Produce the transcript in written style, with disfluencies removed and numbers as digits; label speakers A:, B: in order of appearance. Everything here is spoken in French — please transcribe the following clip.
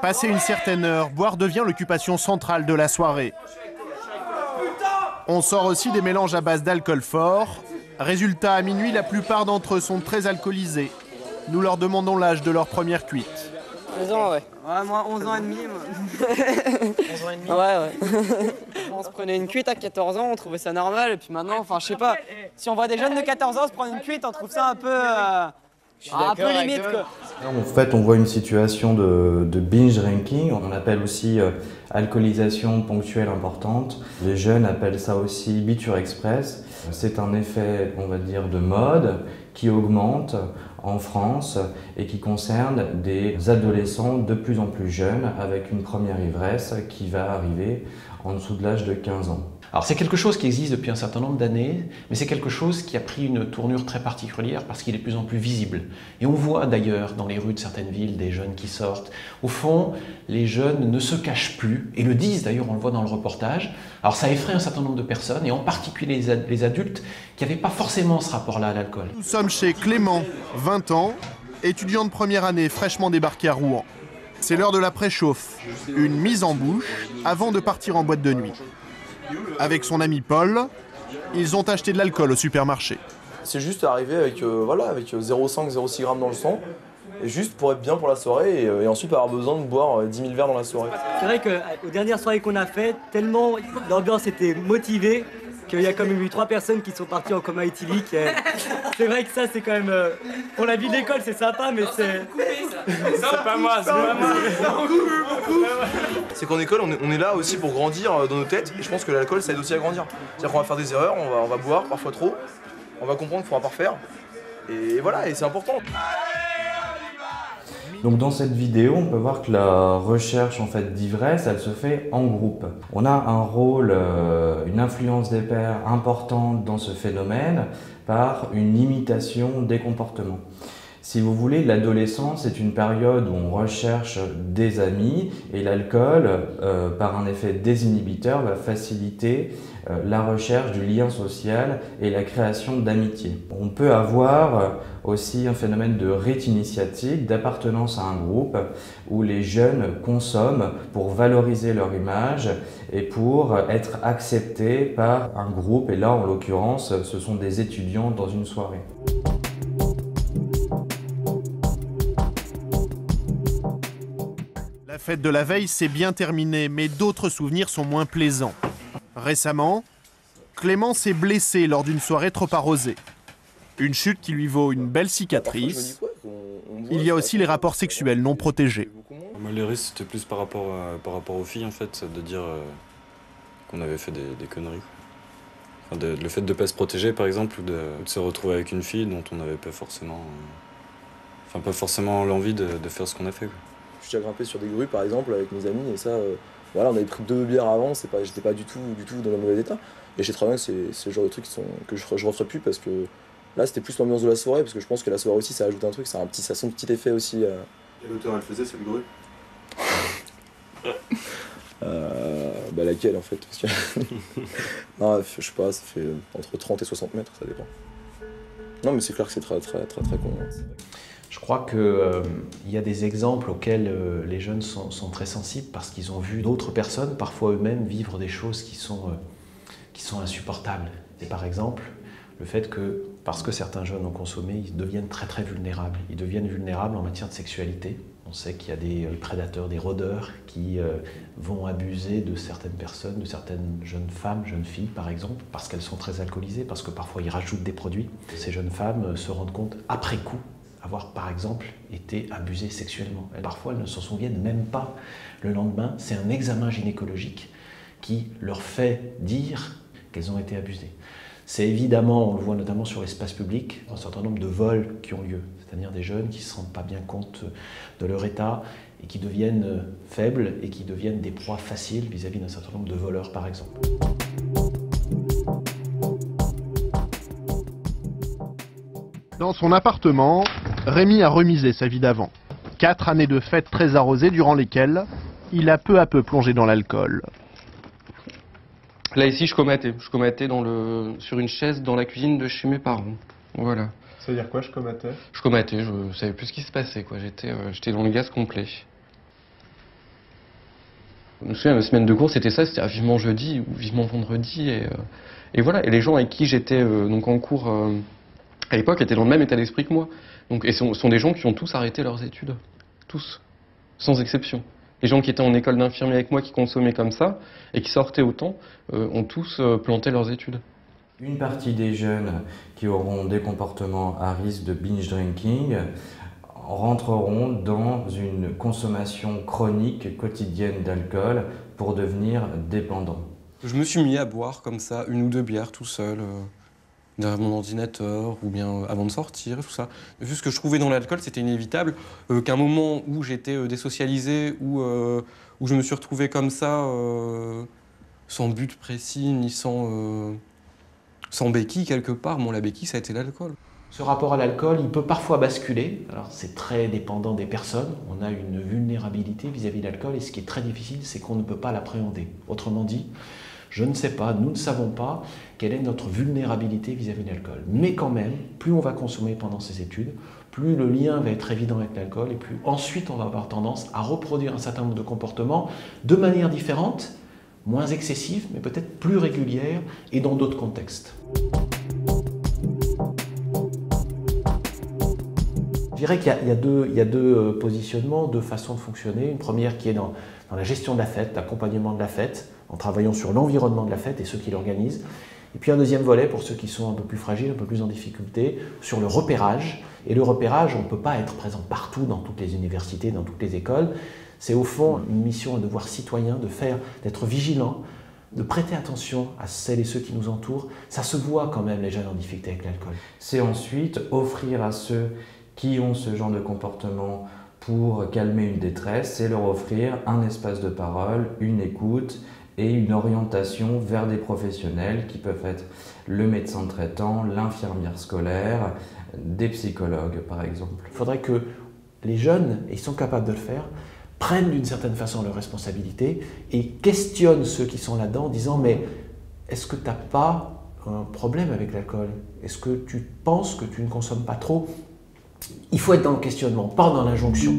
A: Passé une certaine heure, boire devient l'occupation centrale de la soirée. On sort aussi des mélanges à base d'alcool fort. Résultat, à minuit, la plupart d'entre eux sont très alcoolisés. Nous leur demandons l'âge de leur première cuite.
B: 11 ans, ouais.
C: Ouais, moi 11 ans et demi, moi.
B: 11 ans et demi. Ouais. On se prenait une cuite à 14 ans, on trouvait ça normal. Et puis maintenant, enfin, je sais pas, si on voit des jeunes de 14 ans se prendre une cuite, on trouve ça un peu limite, quoi.
D: En fait, on voit une situation de binge drinking, on appelle aussi alcoolisation ponctuelle importante. Les jeunes appellent ça aussi biture express. C'est un effet, on va dire, de mode qui augmente en France et qui concerne des adolescents de plus en plus jeunes avec une première ivresse qui va arriver en dessous de l'âge de 15 ans.
E: Alors c'est quelque chose qui existe depuis un certain nombre d'années, mais c'est quelque chose qui a pris une tournure très particulière parce qu'il est de plus en plus visible. Et on voit d'ailleurs dans les rues de certaines villes des jeunes qui sortent. Au fond, les jeunes ne se cachent plus, et le disent d'ailleurs, on le voit dans le reportage. Alors ça effraie un certain nombre de personnes, et en particulier les adultes qui n'avaient pas forcément ce rapport-là à l'alcool.
A: Nous sommes chez Clément, 20 ans, étudiant de première année fraîchement débarqué à Rouen. C'est l'heure de la préchauffe, une mise en bouche avant de partir en boîte de nuit. Avec son ami Paul, ils ont acheté de l'alcool au supermarché.
F: C'est juste arrivé avec 0,5, 0,6 grammes dans le sang, et juste pour être bien pour la soirée, et ensuite avoir besoin de boire 10 000 verres dans la soirée.
C: C'est vrai qu'aux dernières soirées qu'on a faites, tellement l'ambiance était motivée, qu'il y a quand même eu 3 personnes qui sont parties en coma éthylique. C'est vrai que ça, c'est quand même... Pour la vie de l'école, c'est sympa, mais c'est... C'est pas moi, c'est pas moi.
F: C'est qu'en école, on est là aussi pour grandir dans nos têtes, et je pense que l'alcool, ça aide aussi à grandir. C'est-à-dire qu'on va faire des erreurs, on va boire, parfois trop, on va comprendre qu'il ne faudra pas refaire, et voilà, et c'est important.
D: Donc dans cette vidéo, on peut voir que la recherche en fait d'ivresse, elle se fait en groupe. On a un rôle, une influence des pairs importante dans ce phénomène par une imitation des comportements. Si vous voulez, l'adolescence est une période où on recherche des amis et l'alcool, par un effet désinhibiteur, va faciliter la recherche du lien social et la création d'amitié. On peut avoir aussi un phénomène de rite initiatique, d'appartenance à un groupe où les jeunes consomment pour valoriser leur image et pour être acceptés par un groupe. Et là, en l'occurrence, ce sont des étudiants dans une soirée.
A: La fête de la veille s'est bien terminée, mais d'autres souvenirs sont moins plaisants. Récemment, Clément s'est blessé lors d'une soirée trop arrosée. Une chute qui lui vaut une belle cicatrice. Il y a aussi les rapports sexuels non protégés.
G: Moi, les risques, c'était plus par rapport aux filles, en fait, de dire qu'on avait fait des conneries. Enfin, le fait de ne pas se protéger, par exemple, ou de se retrouver avec une fille dont on n'avait pas forcément... pas forcément l'envie de faire ce qu'on a fait, quoi.
F: Je suis déjà grimpé sur des grues, par exemple, avec mes amis, et ça, voilà, on avait pris 2 bières avant, j'étais pas du tout dans un mauvais état. Et je sais très bien que c'est le genre de trucs que je referai plus, parce que là, c'était plus l'ambiance de la soirée, parce que je pense que la soirée aussi, ça ajoute un truc, ça a son petit effet aussi. Et l'auteur, elle faisait cette grue laquelle, en fait, parce que... Non, je sais pas, ça fait entre 30 et 60 mètres, ça dépend. Non, mais c'est clair que c'est très con. Hein.
E: Je crois qu'il y a des exemples auxquels les jeunes sont très sensibles parce qu'ils ont vu d'autres personnes, parfois eux-mêmes, vivre des choses qui sont insupportables. Et par exemple, le fait que, parce que certains jeunes ont consommé, ils deviennent très vulnérables. Ils deviennent vulnérables en matière de sexualité. On sait qu'il y a des prédateurs, des rôdeurs qui vont abuser de certaines personnes, de certaines jeunes femmes, jeunes filles par exemple, parce qu'elles sont très alcoolisées, parce que parfois ils rajoutent des produits. Ces jeunes femmes se rendent compte après coup avoir par exemple été abusées sexuellement. Et parfois elles ne s'en souviennent même pas le lendemain. C'est un examen gynécologique qui leur fait dire qu'elles ont été abusées. C'est évidemment, on le voit notamment sur l'espace public, un certain nombre de vols qui ont lieu, c'est-à-dire des jeunes qui ne se rendent pas bien compte de leur état et qui deviennent faibles et qui deviennent des proies faciles vis-à-vis d'un certain nombre de voleurs par exemple.
A: Dans son appartement, Rémi a remisé sa vie d'avant. 4 années de fêtes très arrosées durant lesquelles il a peu à peu plongé dans l'alcool.
H: Là ici je commettais sur une chaise dans la cuisine de chez mes parents. Voilà.
I: Ça veut dire quoi, je commettais?
H: Je commettais, je savais plus ce qui se passait, quoi. J'étais dans le gaz complet. Je me souviens, la semaine de cours, c'était ça, c'était vivement jeudi ou vivement vendredi. Et voilà, et les gens avec qui j'étais donc en cours à l'époque étaient dans le même état d'esprit que moi. Donc, et ce sont des gens qui ont tous arrêté leurs études. Tous. Sans exception. Les gens qui étaient en école d'infirmier avec moi, qui consommaient comme ça, et qui sortaient autant, ont tous planté leurs études.
D: Une partie des jeunes qui auront des comportements à risque de binge drinking rentreront dans une consommation chronique quotidienne d'alcool pour devenir dépendants.
H: Je me suis mis à boire comme ça, 1 ou 2 bières tout seul, derrière mon ordinateur, ou bien avant de sortir, et tout ça. Vu ce que je trouvais dans l'alcool, c'était inévitable qu'un moment où j'étais désocialisé, où je me suis retrouvé comme ça, sans but précis, ni sans béquille quelque part, la béquille, ça a été l'alcool.
E: Ce rapport à l'alcool, il peut parfois basculer. Alors c'est très dépendant des personnes. On a une vulnérabilité vis-à-vis de l'alcool et ce qui est très difficile, c'est qu'on ne peut pas l'appréhender. Autrement dit, je ne sais pas, nous ne savons pas quelle est notre vulnérabilité vis-à-vis de l'alcool. Mais quand même, plus on va consommer pendant ces études, plus le lien va être évident avec l'alcool et plus ensuite on va avoir tendance à reproduire un certain nombre de comportements de manière différente, moins excessive, mais peut-être plus régulière et dans d'autres contextes. Je dirais qu'il y a deux positionnements, deux façons de fonctionner. Une première qui est dans la gestion de la fête, l'accompagnement de la fête, en travaillant sur l'environnement de la fête et ceux qui l'organisent. Et puis un deuxième volet pour ceux qui sont un peu plus fragiles, un peu plus en difficulté, sur le repérage. Et le repérage, on ne peut pas être présent partout dans toutes les universités, dans toutes les écoles. C'est au fond une mission, un devoir citoyen d'être vigilant, de prêter attention à celles et ceux qui nous entourent. Ça se voit quand même, les jeunes en difficulté avec l'alcool.
D: C'est ensuite offrir à ceux qui ont ce genre de comportement pour calmer une détresse, c'est leur offrir un espace de parole, une écoute et une orientation vers des professionnels qui peuvent être le médecin traitant, l'infirmière scolaire, des psychologues par exemple.
E: Il faudrait que les jeunes, et ils sont capables de le faire, prennent d'une certaine façon leurs responsabilités et questionnent ceux qui sont là-dedans en disant « mais est-ce que tu n'as pas un problème avec l'alcool? Est-ce que tu penses que tu ne consommes pas trop ?» Il faut être dans le questionnement, pas dans l'injonction.